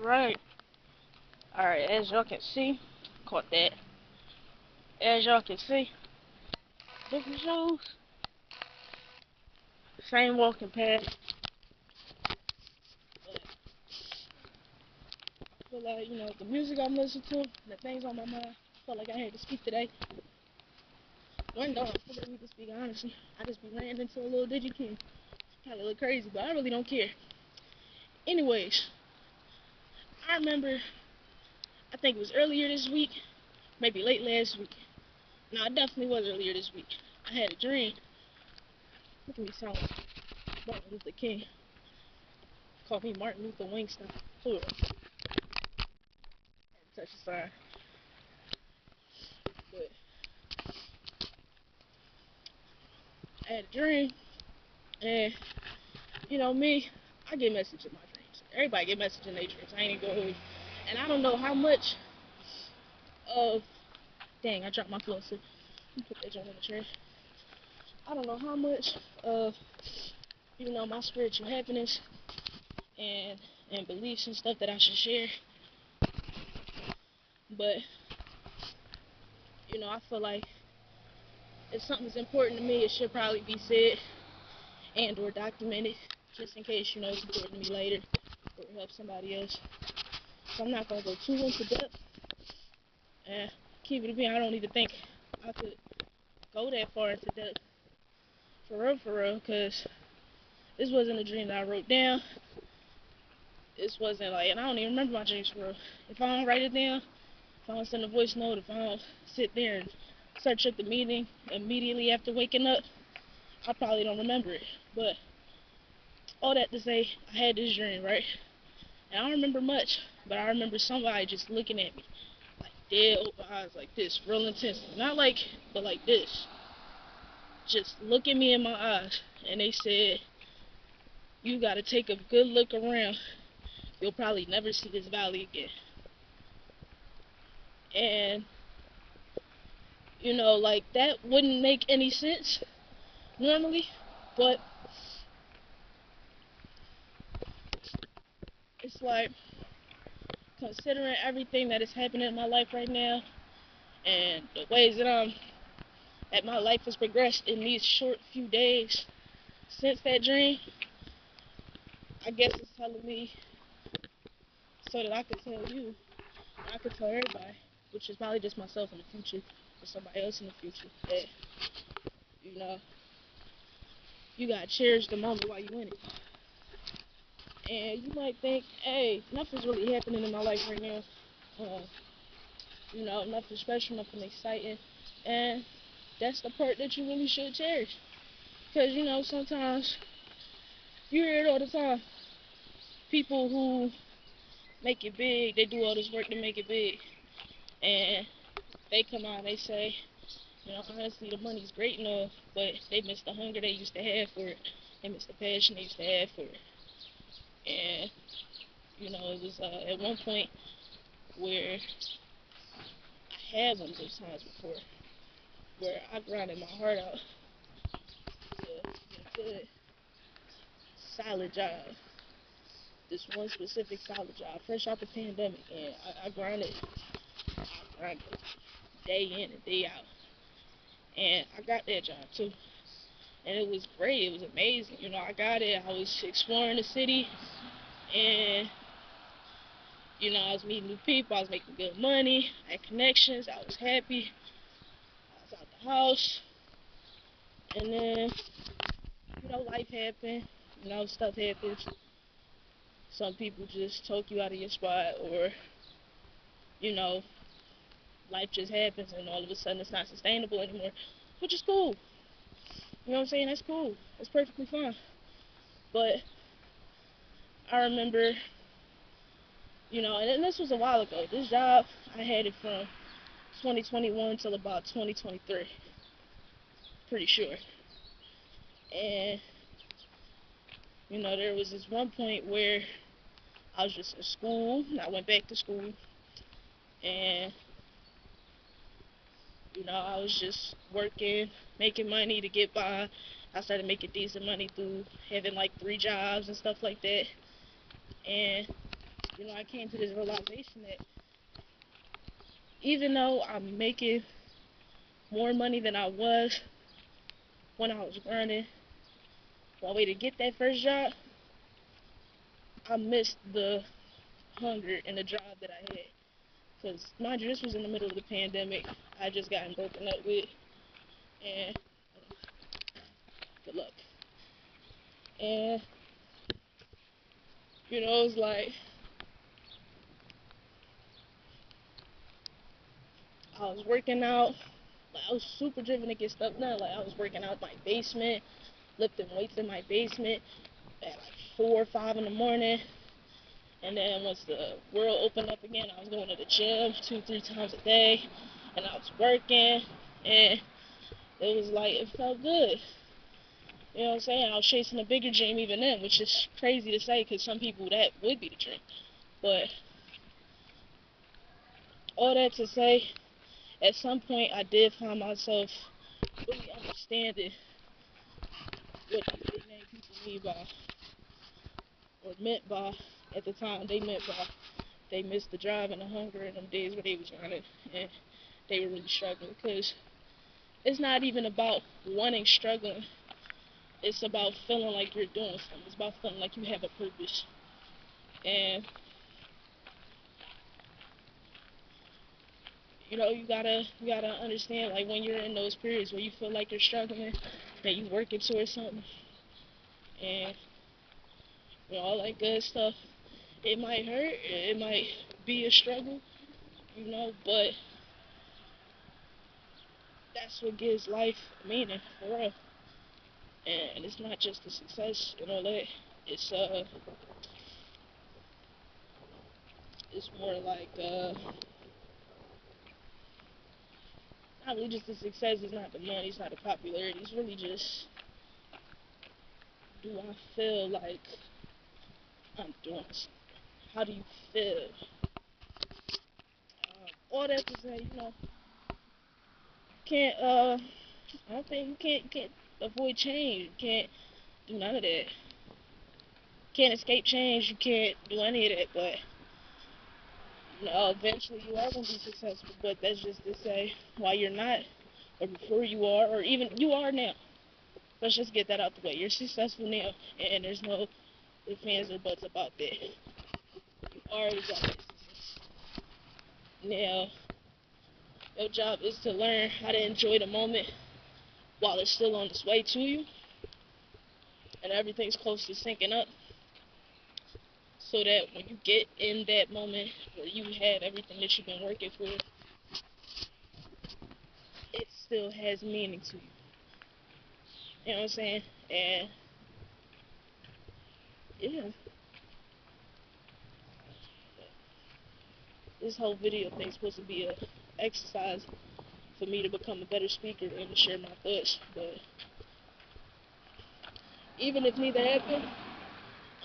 Right. Alright, as y'all can see, caught that. As y'all can see, different shows, same walking path. But I feel like, the music I'm listening to, the things on my mind, I felt like I had to speak today. One though, I feel like we can speak honestly. I just be ranting into a little Digi-King. Probably look crazy, but I really don't care. Anyways, I remember, I think it was earlier this week, maybe late last week. No, it definitely was earlier this week. I had a dream. Look at me sound like Martin Luther King. Call me Martin Luther Wingstop. Hold on. Touch the sign. But I had a dream, and me, I get messages in my dreams. Everybody get messages in their dreams. I ain't even gonna hold you. And I don't know how much of, dang, I dropped my floor. So put that joint in the trash. I don't know how much of, my spiritual happiness and beliefs and stuff that I should share. But, I feel like if something's important to me, it should probably be said and or documented, just in case, it's important to me later or help somebody else. So I'm not going to go too into depth. And keep it a being, I don't even think I could go that far into depth. For real, because this wasn't a dream that I wrote down. This wasn't like, and I don't even remember my dreams for real. If I don't write it down, if I don't send a voice note, if I don't sit there and search up the meaning immediately after waking up, I probably don't remember it. But all that to say, I had this dream, right? And I don't remember much, but I remember somebody just looking at me, like dead open eyes, like this, real intense. Not like, but like this. Just looking me in my eyes, and they said, "You gotta take a good look around. You'll probably never see this valley again." And like that wouldn't make any sense normally, but it's like considering everything that is happening in my life right now and the ways that my life has progressed in these short few days since that dream, I guess it's telling me so that I could tell you, I could tell everybody, which is probably just myself in the future or somebody else in the future, that you know you gotta cherish the moment while you in it. And you might think, hey, nothing's really happening in my life right now. Uh, nothing special, nothing exciting. And that's the part that you really should cherish. Because, sometimes you hear it all the time. People who make it big, they do all this work to make it big. And they come out and they say, honestly, the money's great and all, but they miss the hunger they used to have for it. They miss the passion they used to have for it. And, it was at one point where I had one of those times before where I grinded my heart out to get a good, solid job. This one specific solid job, fresh out the pandemic, and I grinded day in and day out. And I got that job too. And it was great, it was amazing. I got it, I was exploring the city, and, I was meeting new people, I was making good money, I had connections, I was happy, I was out the house, and then, life happened, stuff happens. Some people just talk you out of your spot, or, you know, life just happens and all of a sudden it's not sustainable anymore, which is cool. You know what I'm saying? That's cool. That's perfectly fine. But I remember, and this was a while ago. This job, I had it from 2021 till about 2023. Pretty sure. And, there was this one point where I was just in school. I went back to school. And, I was just working, making money to get by. I started making decent money through having like 3 jobs and stuff like that. And, I came to this realization that even though I'm making more money than I was when I was grinding one way to get that first job, I missed the hunger and the drive that I had. Because, mind you, this was in the middle of the pandemic. I just gotten broken up with, and good luck. And, it's like, I was working out. Like, I was super driven to get stuff done. Like, I was working out my basement, lifting weights in my basement at like 4 or 5 in the morning. And then once the world opened up again, I was going to the gym 2-3 times a day, and I was working, and it was like, it felt good. You know what I'm saying? I was chasing a bigger dream even then, which is crazy to say because some people that would be the dream. But all that to say, at some point I did find myself really understanding what these big name people mean by, or meant by, at the time they meant by, they missed the drive and the hunger in them days where they was running and they were really struggling. Because it's not even about wanting struggling. It's about feeling like you're doing something. It's about feeling like you have a purpose. And you gotta understand, like, when you're in those periods where you feel like you're struggling, that you working towards something, and all that good stuff. It might hurt, it might be a struggle, but that's what gives life meaning, for real. And it's not just the success and all that. It's more like not really just the success. It's not the money. It's not the popularity. It's really just, do I feel like I'm doing something? How do you feel? All that to say, can't I don't think you can't avoid change. You can't do none of that. Can't escape change. You can't do any of that. But eventually you are gonna be successful. But that's just to say, while you're not, or before you are, or even you are now. Let's just get that out the way. You're successful now, and there's no ifs, ands, or buts about that. You already got this. Now, your job is to learn how to enjoy the moment while it's still on its way to you, and everything's close to syncing up, so that when you get in that moment where you have everything that you've been working for, it still has meaning to you. You know what I'm saying? And yeah, this whole video thing's supposed to be a exercise for me to become a better speaker and to share my thoughts. But even if neither happen,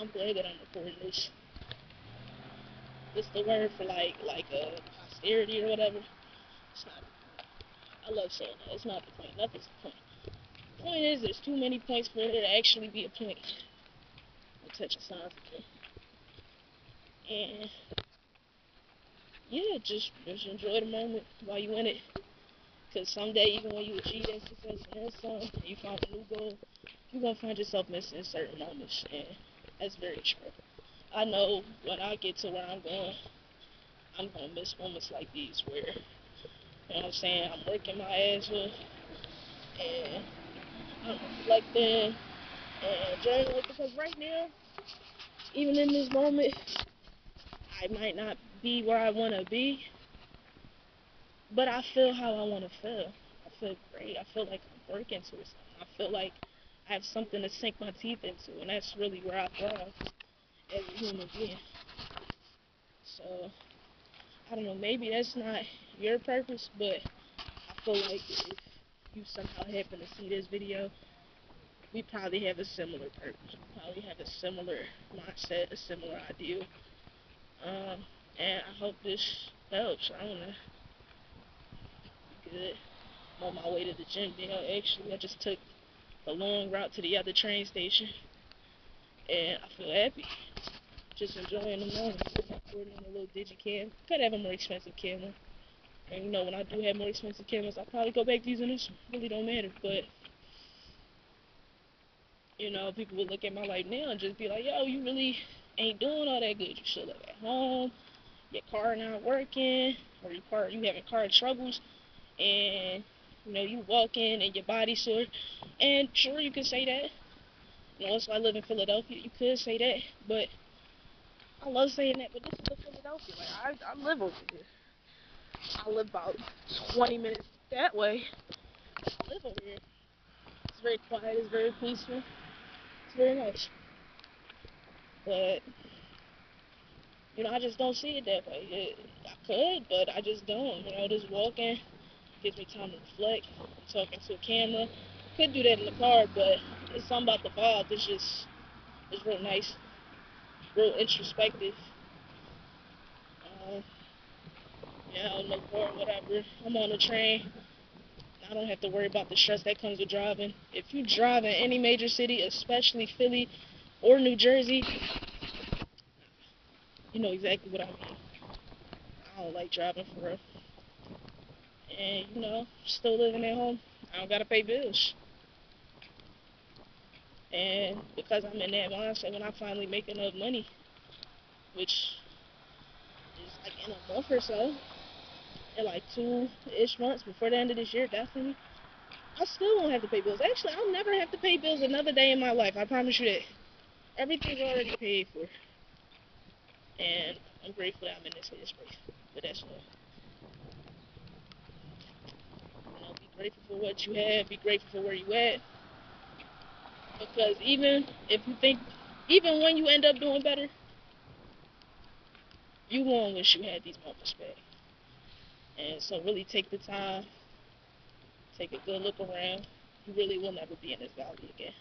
I'm glad that I'm recording this. It's the word for like posterity or whatever. It's not. I love saying that. It's not the point. Nothing's the point. The point is, there's too many points for there to actually be a point. I'm touching signs again. And yeah, just enjoy the moment while you in it. Because someday, even when you achieve that success and then some, and you find a new goal, you're going to find yourself missing certain moments. And that's very true. I know when I get to where I'm going to miss moments like these where, what I'm saying, I'm working my ass off, and I'm reflecting and journaling, because right now, even in this moment, I might not be where I want to be, but I feel how I want to feel. I feel great. I feel like I'm working towards something. I feel like I have something to sink my teeth into, and that's really where I thrive as a human being. So, I don't know, maybe that's not your purpose, but I feel like if you somehow happen to see this video, we probably have a similar purpose. We probably have a similar mindset, a similar ideal. And I hope this helps. I don't know. Good. I'm on my way to the gym now. Actually, I just took a long route to the other train station, and I feel happy. Just enjoying the moment. recording on a little Digicam. Could have a more expensive camera. And you know, when I do have more expensive cameras, I'll probably go back to using this one. Really don't matter. But, you know, people would look at my life now and just be like, yo, you really ain't doing all that good. You should live at home. Your car not working. Or you having car troubles. And, you know, you walking and your body sore. And sure, you could say that. You know, also I live in Philadelphia. You could say that. But I love saying that. But this is the Philadelphia. Like, I live over here. I live about 20 minutes that way. I live over here. It's very quiet. It's very peaceful. It's very nice. But, you know, I just don't see it that way. I could, but I just don't. You know, just walking gives me time to reflect. Talking to a camera. I could do that in the car, but it's something about the vibe. It's real nice. Real introspective. Uh, yeah, on the car, whatever. I'm on the train. I don't have to worry about the stress that comes with driving. If you drive in any major city, especially Philly or New Jersey, you know exactly what I mean. I don't like driving for real. And, you know, still living at home. I don't gotta pay bills. And because I'm in that mindset, when I finally make enough money, which is like in a month or so, in like 2-ish months before the end of this year, definitely, I still won't have to pay bills. Actually, I'll never have to pay bills another day in my life. I promise you that. Everything's already paid for. And I'm grateful that I'm in this headspace. But that's all. You know, be grateful for what you have. Be grateful for where you at. Because even when you end up doing better, you won't wish you had these moments back. And so really take the time, take a good look around. You really will never be in this valley again.